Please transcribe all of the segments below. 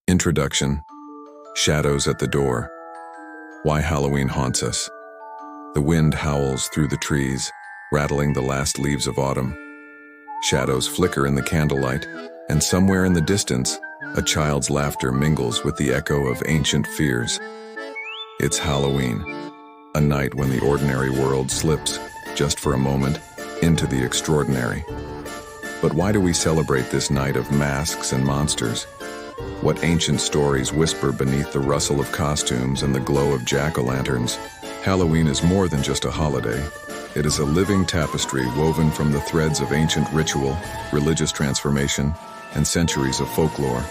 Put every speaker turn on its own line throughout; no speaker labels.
Introduction. Shadows at the door. Why Halloween haunts us. The wind howls through the trees, rattling the last leaves of autumn. Shadows flicker in the candlelight, and somewhere in the distance, a child's laughter mingles with the echo of ancient fears. It's Halloween, a night when the ordinary world slips, just for a moment, into the extraordinary. But why do we celebrate this night of masks and monsters? What ancient stories whisper beneath the rustle of costumes and the glow of jack-o'-lanterns? Halloween is more than just a holiday. It is a living tapestry woven from the threads of ancient ritual, religious transformation, and centuries of folklore.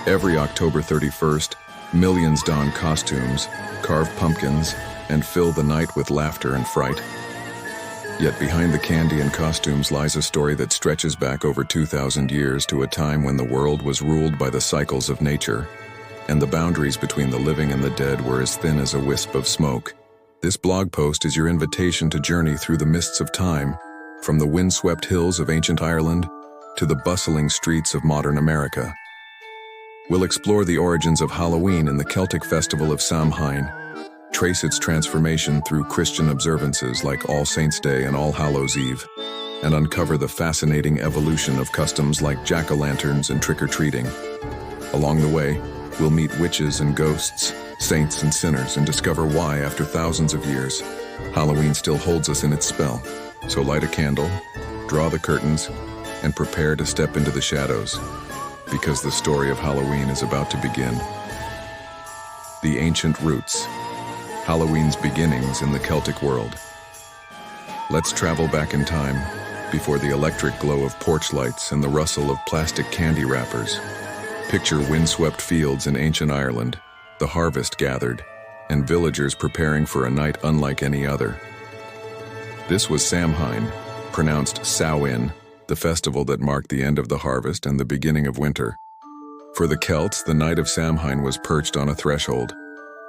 Every October 31st, millions don costumes, carve pumpkins, and fill the night with laughter and fright. Yet behind the candy and costumes lies a story that stretches back over 2,000 years to a time when the world was ruled by the cycles of nature, and the boundaries between the living and the dead were as thin as a wisp of smoke. This blog post is your invitation to journey through the mists of time, from the windswept hills of ancient Ireland to the bustling streets of modern America. We'll explore the origins of Halloween in the Celtic festival of Samhain, trace its transformation through Christian observances like All Saints' Day and All Hallows' Eve, and uncover the fascinating evolution of customs like jack-o'-lanterns and trick-or-treating. Along the way, we'll meet witches and ghosts, saints and sinners, and discover why, after thousands of years, Halloween still holds us in its spell. So light a candle, draw the curtains, and prepare to step into the shadows, because the story of Halloween is about to begin. The ancient roots. Halloween's beginnings in the Celtic world. Let's travel back in time, before the electric glow of porch lights and the rustle of plastic candy wrappers. Picture windswept fields in ancient Ireland, the harvest gathered, and villagers preparing for a night unlike any other. This was Samhain, pronounced Samhain, the festival that marked the end of the harvest and the beginning of winter. For the Celts, the night of Samhain was perched on a threshold.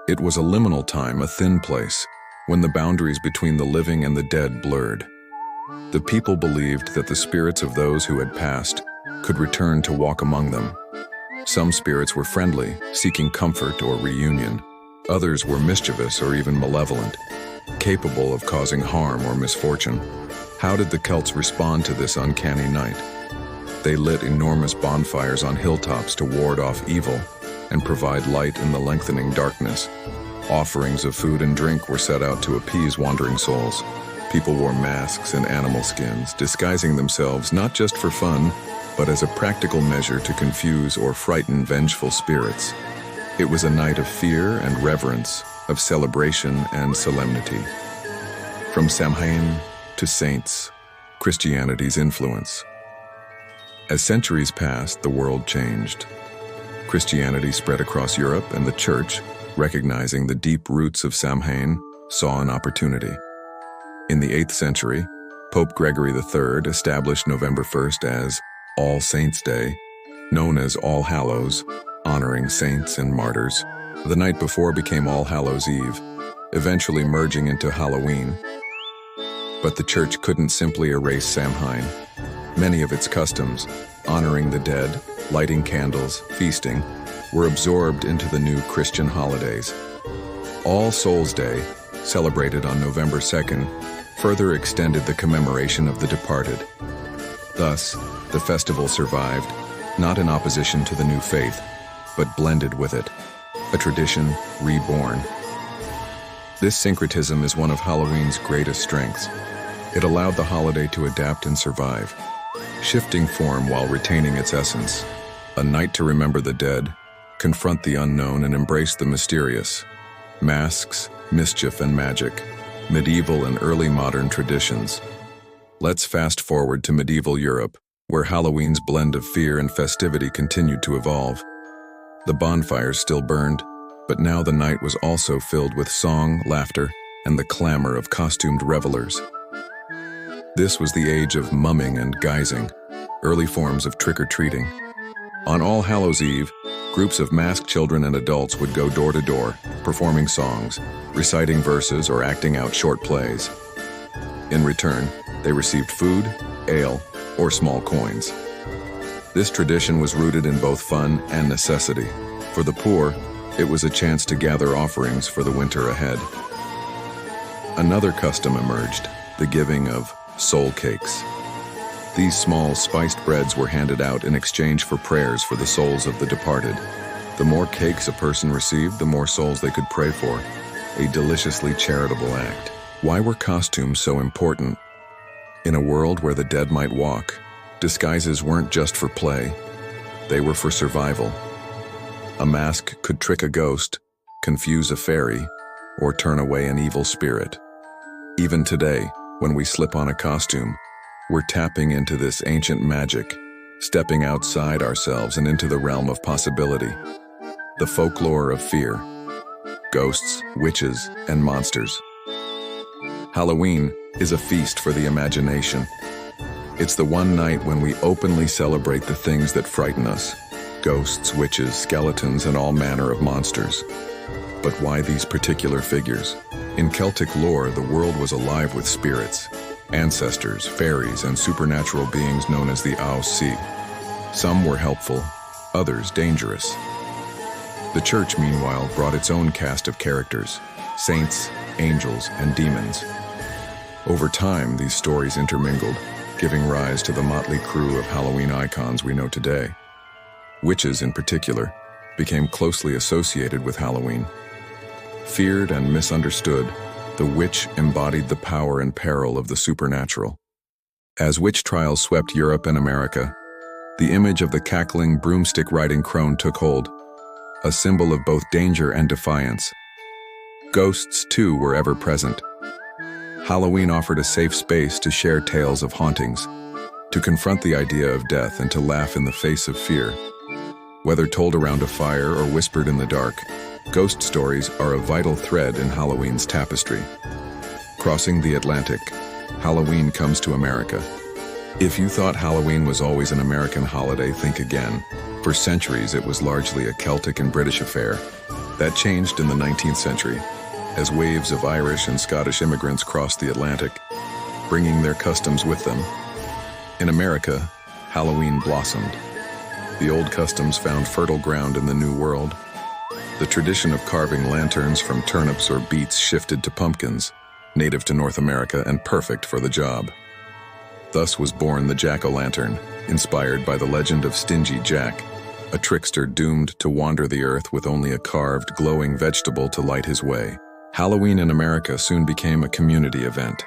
It was a liminal time, a thin place, when the boundaries between the living and the dead blurred. The people believed that the spirits of those who had passed could return to walk among them. Some spirits were friendly, seeking comfort or reunion. Others were mischievous or even malevolent, capable of causing harm or misfortune. How did the Celts respond to this uncanny night? They lit enormous bonfires on hilltops to ward off evil and provide light in the lengthening darkness. Offerings of food and drink were set out to appease wandering souls. People wore masks and animal skins, disguising themselves not just for fun, but as a practical measure to confuse or frighten vengeful spirits. It was a night of fear and reverence, of celebration and solemnity. From Samhain to saints, Christianity's influence. As centuries passed, the world changed. Christianity spread across Europe, and the Church, recognizing the deep roots of Samhain, saw an opportunity. In the 8th century, Pope Gregory III established November 1st as All Saints' Day, known as All Hallows, honoring saints and martyrs. The night before became All Hallows' Eve, eventually merging into Halloween. But the Church couldn't simply erase Samhain. Many of its customs, honoring the dead, lighting candles, feasting, were absorbed into the new Christian holidays. All Souls' Day, celebrated on November 2nd, further extended the commemoration of the departed. Thus, the festival survived, not in opposition to the new faith, but blended with it, a tradition reborn. This syncretism is one of Halloween's greatest strengths. It allowed the holiday to adapt and survive, shifting form while retaining its essence. A night to remember the dead, confront the unknown, and embrace the mysterious. Masks, mischief, and magic, medieval and early modern traditions. Let's fast forward to medieval Europe, where Halloween's blend of fear and festivity continued to evolve. The bonfires still burned, but now the night was also filled with song, laughter, and the clamor of costumed revelers. This was the age of mumming and guising, early forms of trick-or-treating. On All Hallows' Eve, groups of masked children and adults would go door to door, performing songs, reciting verses, or acting out short plays. In return, they received food, ale, or small coins. This tradition was rooted in both fun and necessity. For the poor, it was a chance to gather offerings for the winter ahead. Another custom emerged, the giving of soul cakes. These small, spiced breads were handed out in exchange for prayers for the souls of the departed. The more cakes a person received, the more souls they could pray for. A deliciously charitable act. Why were costumes so important? In a world where the dead might walk, disguises weren't just for play, they were for survival. A mask could trick a ghost, confuse a fairy, or turn away an evil spirit. Even today, when we slip on a costume, we're tapping into this ancient magic, stepping outside ourselves and into the realm of possibility. The folklore of fear. Ghosts, witches, and monsters. Halloween is a feast for the imagination. It's the one night when we openly celebrate the things that frighten us. Ghosts, witches, skeletons, and all manner of monsters. But why these particular figures? In Celtic lore, the world was alive with spirits, ancestors, fairies, and supernatural beings known as the unease. Some were helpful, others dangerous. The church, meanwhile, brought its own cast of characters, saints, angels, and demons. Over time, these stories intermingled, giving rise to the motley crew of Halloween icons we know today. Witches, in particular, became closely associated with Halloween. Feared and misunderstood, the witch embodied the power and peril of the supernatural. As witch trials swept Europe and America, the image of the cackling, broomstick-riding crone took hold, a symbol of both danger and defiance. Ghosts, too, were ever present. Halloween offered a safe space to share tales of hauntings, to confront the idea of death and to laugh in the face of fear. Whether told around a fire or whispered in the dark, ghost stories are a vital thread in Halloween's tapestry. Crossing the Atlantic, Halloween comes to America. If you thought Halloween was always an American holiday, think again. For centuries, it was largely a Celtic and British affair. That changed in the 19th century, as waves of Irish and Scottish immigrants crossed the Atlantic, bringing their customs with them. In America, Halloween blossomed. The old customs found fertile ground in the New World. The tradition of carving lanterns from turnips or beets shifted to pumpkins, native to North America and perfect for the job. Thus was born the jack-o'-lantern, inspired by the legend of Stingy Jack, a trickster doomed to wander the earth with only a carved, glowing vegetable to light his way. Halloween in America soon became a community event.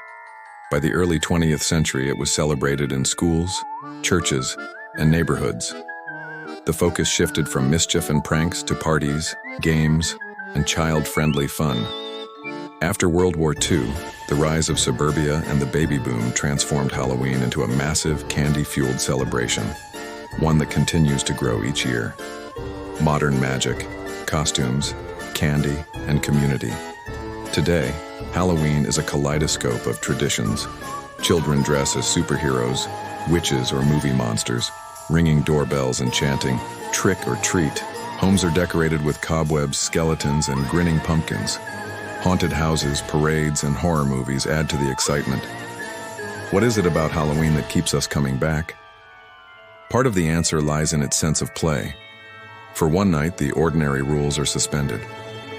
By the early 20th century, it was celebrated in schools, churches, and neighborhoods. The focus shifted from mischief and pranks to parties, games, and child-friendly fun. After World War II, the rise of suburbia and the baby boom transformed Halloween into a massive, candy-fueled celebration, one that continues to grow each year. Modern magic, costumes, candy, and community. Today, Halloween is a kaleidoscope of traditions. Children dress as superheroes, witches or movie monsters, ringing doorbells and chanting, "Trick or treat." Homes are decorated with cobwebs, skeletons, and grinning pumpkins. Haunted houses, parades, and horror movies add to the excitement. What is it about Halloween that keeps us coming back? Part of the answer lies in its sense of play. For one night, the ordinary rules are suspended.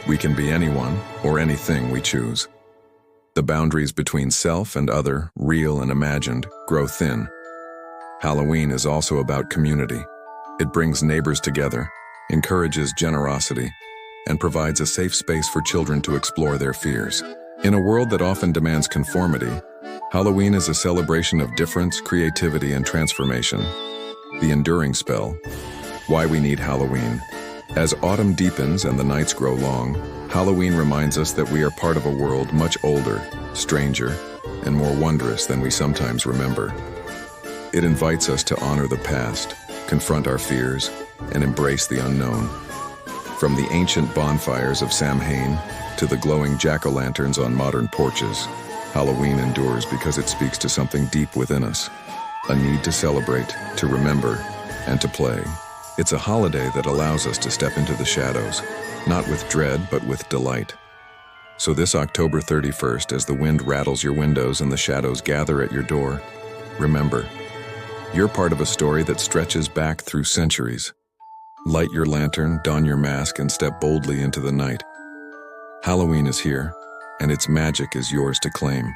We can be anyone or anything we choose. The boundaries between self and other, real and imagined, grow thin. Halloween is also about community. It brings neighbors together, encourages generosity, and provides a safe space for children to explore their fears. In a world that often demands conformity, Halloween is a celebration of difference, creativity, and transformation. The enduring spell. Why we need Halloween. As autumn deepens and the nights grow long, Halloween reminds us that we are part of a world much older, stranger, and more wondrous than we sometimes remember. It invites us to honor the past, confront our fears, and embrace the unknown. From the ancient bonfires of Samhain to the glowing jack-o'-lanterns on modern porches, Halloween endures because it speaks to something deep within us. A need to celebrate, to remember, and to play. It's a holiday that allows us to step into the shadows, not with dread, but with delight. So this October 31st, as the wind rattles your windows and the shadows gather at your door, remember, You're part of a story that stretches back through centuries. Light your lantern, don your mask, and step boldly into the night. Halloween is here, and its magic is yours to claim.